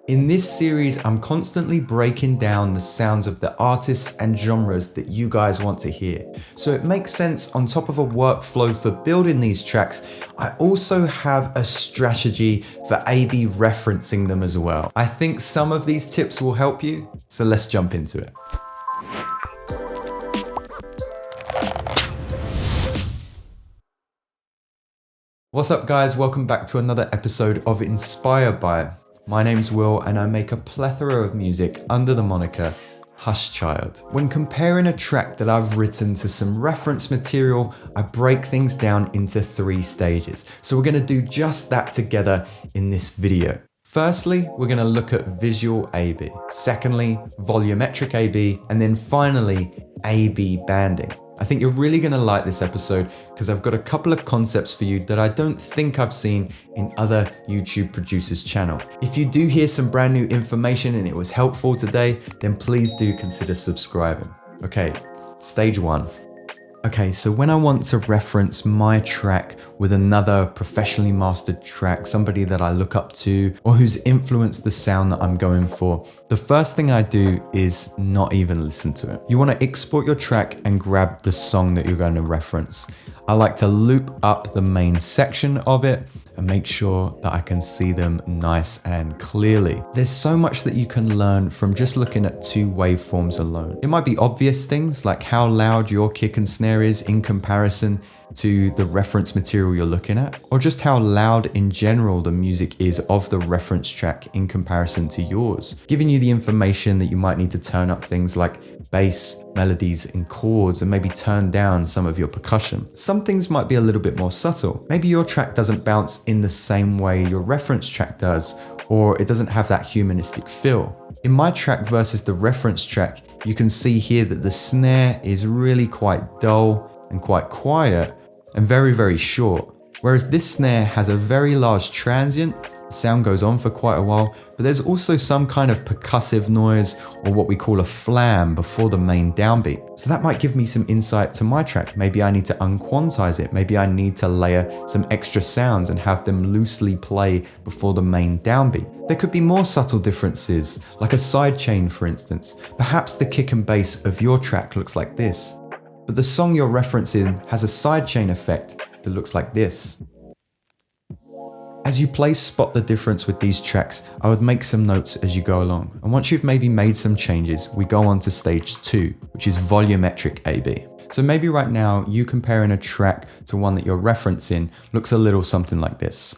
In this series, I'm constantly breaking down the sounds of the artists and genres that you guys want to hear. So it makes sense, on top of a workflow for building these tracks, I also have a strategy for A/B referencing them as well. I think some of these tips will help you, so let's jump into it. What's up guys, welcome back to another episode of Inspired By. My name's Will and I make a plethora of music under the moniker Hush Child. When comparing a track that I've written to some reference material, I break things down into 3 stages. So we're gonna do just that together in this video. Firstly, we're gonna look at visual A/B. Secondly, volumetric A/B. And then finally, A/B banding. I think you're really gonna like this episode because I've got a couple of concepts for you that I don't think I've seen in other YouTube producers' channel. If you do hear some brand new information and it was helpful today, then please do consider subscribing. Okay, stage 1. Okay, so when I want to reference my track with another professionally mastered track, somebody that I look up to or who's influenced the sound that I'm going for, the first thing I do is not even listen to it. You want to export your track and grab the song that you're going to reference. I like to loop up the main section of it and make sure that I can see them nice and clearly. There's so much that you can learn from just looking at 2 waveforms alone. It might be obvious things like how loud your kick and snare is in comparison to the reference material you're looking at, or just how loud in general the music is of the reference track in comparison to yours, giving you the information that you might need to turn up things like bass, melodies, and chords, and maybe turn down some of your percussion. Some things might be a little bit more subtle. Maybe your track doesn't bounce in the same way your reference track does, or it doesn't have that humanistic feel. In my track versus the reference track, you can see here that the snare is really quite dull and quite quiet and very, very short. Whereas this snare has a very large transient, the sound goes on for quite a while, but there's also some kind of percussive noise or what we call a flam before the main downbeat. So that might give me some insight to my track. Maybe I need to unquantize it. Maybe I need to layer some extra sounds and have them loosely play before the main downbeat. There could be more subtle differences, like a sidechain for instance. Perhaps the kick and bass of your track looks like this, but the song you're referencing has a sidechain effect that looks like this. As you play Spot the Difference with these tracks, I would make some notes as you go along. And once you've maybe made some changes, we go on to stage 2, which is volumetric A/B. So maybe right now, you comparing a track to one that you're referencing looks a little something like this.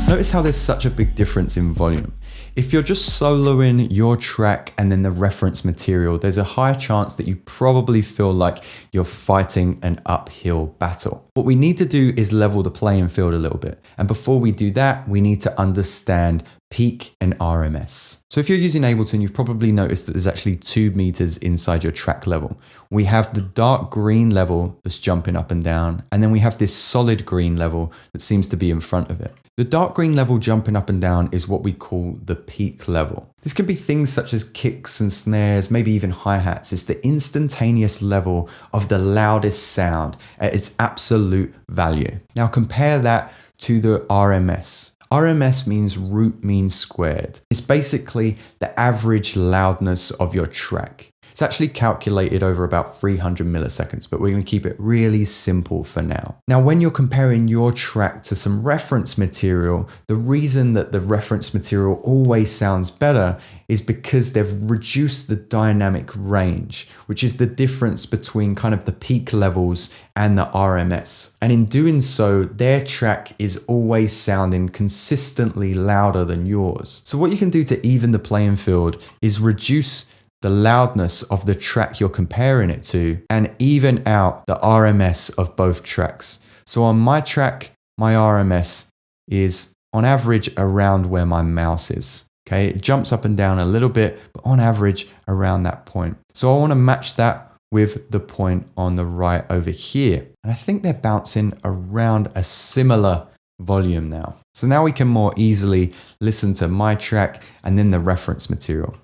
Notice how there's such a big difference in volume. If you're just soloing your track and then the reference material, there's a high chance that you probably feel like you're fighting an uphill battle. What we need to do is level the playing field a little bit. And before we do that, we need to understand peak and RMS. So if you're using Ableton, you've probably noticed that there's actually 2 meters inside your track level. We have the dark green level that's jumping up and down, and then we have this solid green level that seems to be in front of it. The dark green level jumping up and down is what we call the peak level. This can be things such as kicks and snares, maybe even hi-hats. It's the instantaneous level of the loudest sound at its absolute value. Now compare that to the RMS. RMS means root mean squared. It's basically the average loudness of your track. It's actually calculated over about 300 milliseconds, but we're going to keep it really simple for now. Now, when you're comparing your track to some reference material, the reason that the reference material always sounds better is because they've reduced the dynamic range, which is the difference between kind of the peak levels and the RMS. And in doing so, their track is always sounding consistently louder than yours. So what you can do to even the playing field is reduce the loudness of the track you're comparing it to and even out the RMS of both tracks. So on my track, my RMS is on average around where my mouse is. Okay, it jumps up and down a little bit, but on average around that point. So I want to match that with the point on the right over here. And I think they're bouncing around a similar volume now. So now we can more easily listen to my track and then the reference material.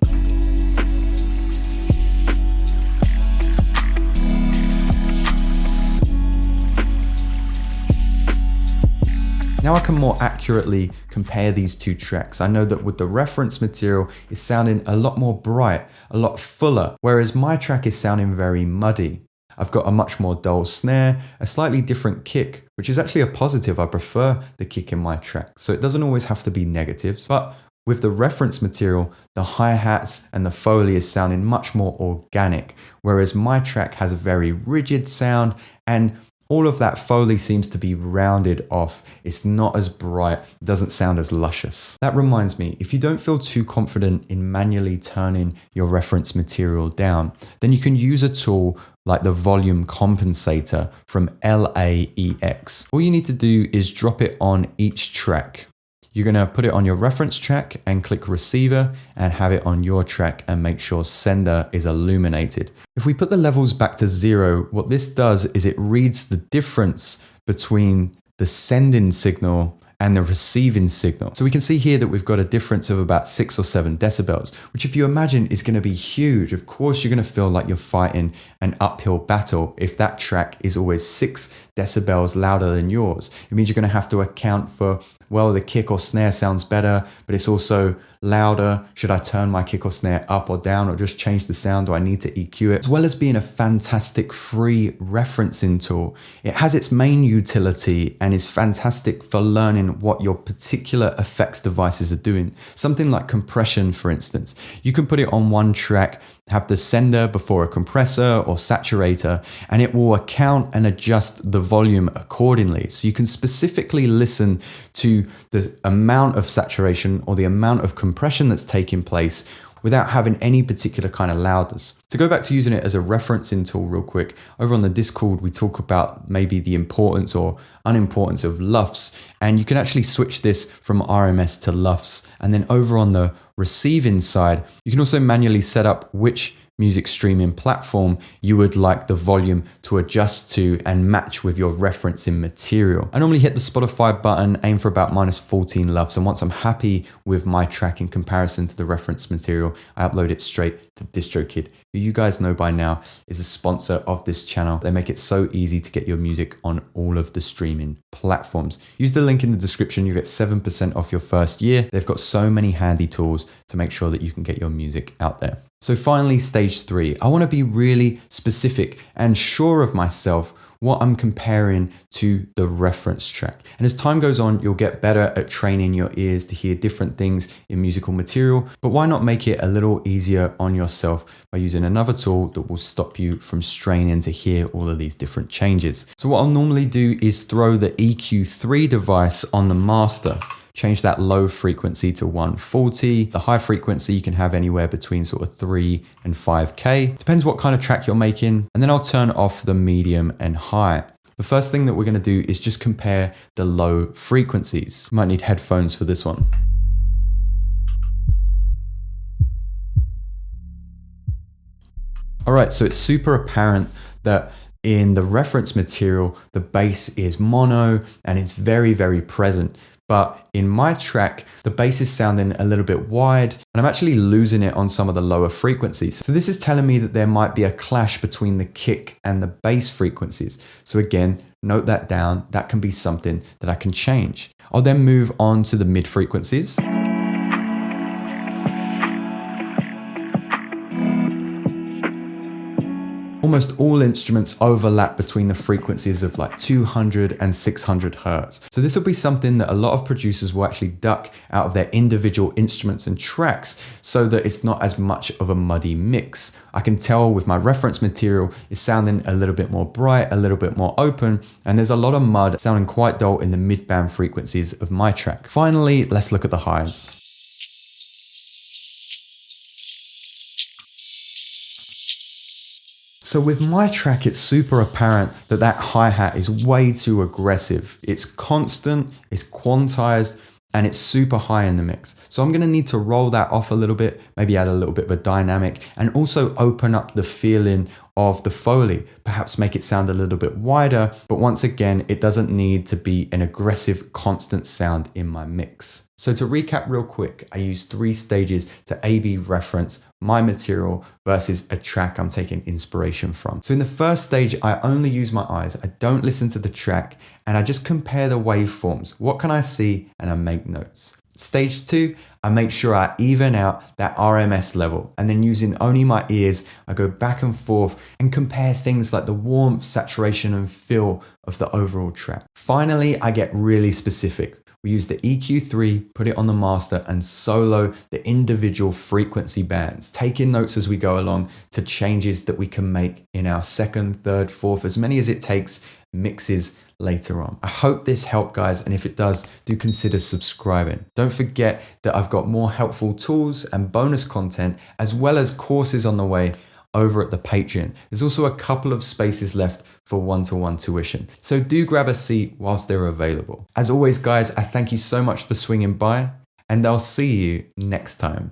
Now I can more accurately compare these two tracks. I know that with the reference material, it's sounding a lot more bright, a lot fuller, whereas my track is sounding very muddy. I've got a much more dull snare, a slightly different kick, which is actually a positive. I prefer the kick in my track. So it doesn't always have to be negatives, but with the reference material, the hi-hats and the Foley is sounding much more organic, whereas my track has a very rigid sound and all of that Foley seems to be rounded off. It's not as bright, it doesn't sound as luscious. That reminds me, if you don't feel too confident in manually turning your reference material down, then you can use a tool like the volume compensator from LAEX. All you need to do is drop it on each track. You're going to put it on your reference track and click receiver and have it on your track and make sure sender is illuminated. If we put the levels back to 0, what this does is it reads the difference between the sending signal and the receiving signal. So we can see here that we've got a difference of about 6 or 7 decibels, which if you imagine is going to be huge. Of course, you're going to feel like you're fighting an uphill battle if that track is always 6 decibels louder than yours. It means you're going to have to account for, well, the kick or snare sounds better, but it's also louder. Should I turn my kick or snare up or down or just change the sound? Do I need to EQ it? As well as being a fantastic free referencing tool, it has its main utility and is fantastic for learning what your particular effects devices are doing. Something like compression, for instance. You can put it on one track, have the sender before a compressor or saturator, and it will account and adjust the volume accordingly. So you can specifically listen to the amount of saturation or the amount of compression that's taking place without having any particular kind of loudness. To go back to using it as a referencing tool real quick, over on the Discord, we talk about maybe the importance or unimportance of LUFS, and you can actually switch this from RMS to LUFS. And then over on the receiving side, you can also manually set up which music streaming platform you would like the volume to adjust to and match with your referencing material. I normally hit the Spotify button, aim for about -14 LUFS, and once I'm happy with my track in comparison to the reference material, I upload it straight to DistroKid, who you guys know by now is a sponsor of this channel. They make it so easy to get your music on all of the streaming platforms. Use the link in the description, you get 7% off your first year. They've got so many handy tools to make sure that you can get your music out there. So finally, stage 3, I want to be really specific and sure of myself what I'm comparing to the reference track. And as time goes on, you'll get better at training your ears to hear different things in musical material, but why not make it a little easier on yourself by using another tool that will stop you from straining to hear all of these different changes. So what I'll normally do is throw the EQ3 device on the master. Change that low frequency to 140. The high frequency you can have anywhere between sort of 3 and 5K. Depends what kind of track you're making. And then I'll turn off the medium and high. The first thing that we're going to do is just compare the low frequencies. You might need headphones for this one. All right, so it's super apparent that in the reference material, the bass is mono and it's very, very present. But in my track, the bass is sounding a little bit wide and I'm actually losing it on some of the lower frequencies. So this is telling me that there might be a clash between the kick and the bass frequencies. So again, note that down. That can be something that I can change. I'll then move on to the mid frequencies. Almost all instruments overlap between the frequencies of like 200 and 600 hertz. So this will be something that a lot of producers will actually duck out of their individual instruments and tracks so that it's not as much of a muddy mix. I can tell with my reference material, it's sounding a little bit more bright, a little bit more open, and there's a lot of mud sounding quite dull in the mid-band frequencies of my track. Finally, let's look at the highs. So with my track, it's super apparent that that hi-hat is way too aggressive. It's constant, it's quantized, and it's super high in the mix. So I'm gonna need to roll that off a little bit, maybe add a little bit of a dynamic, and also open up the feeling of the Foley, perhaps make it sound a little bit wider, but once again, it doesn't need to be an aggressive, constant sound in my mix. So to recap real quick, I use 3 stages to A/B reference my material versus a track I'm taking inspiration from. So in the first stage, I only use my eyes. I don't listen to the track and I just compare the waveforms. What can I see? And I make notes. Stage 2, I make sure I even out that RMS level, and then using only my ears, I go back and forth and compare things like the warmth, saturation, and feel of the overall track. Finally, I get really specific. We use the EQ3, put it on the master, and solo the individual frequency bands, taking notes as we go along to changes that we can make in our second, third, fourth, as many as it takes, mixes later on. I hope this helped, guys, and if it does, do consider subscribing. Don't forget that I've got more helpful tools and bonus content, as well as courses on the way over at the Patreon. There's also a couple of spaces left for one-to-one tuition, so do grab a seat whilst they're available. As always, guys, I thank you so much for swinging by, and I'll see you next time.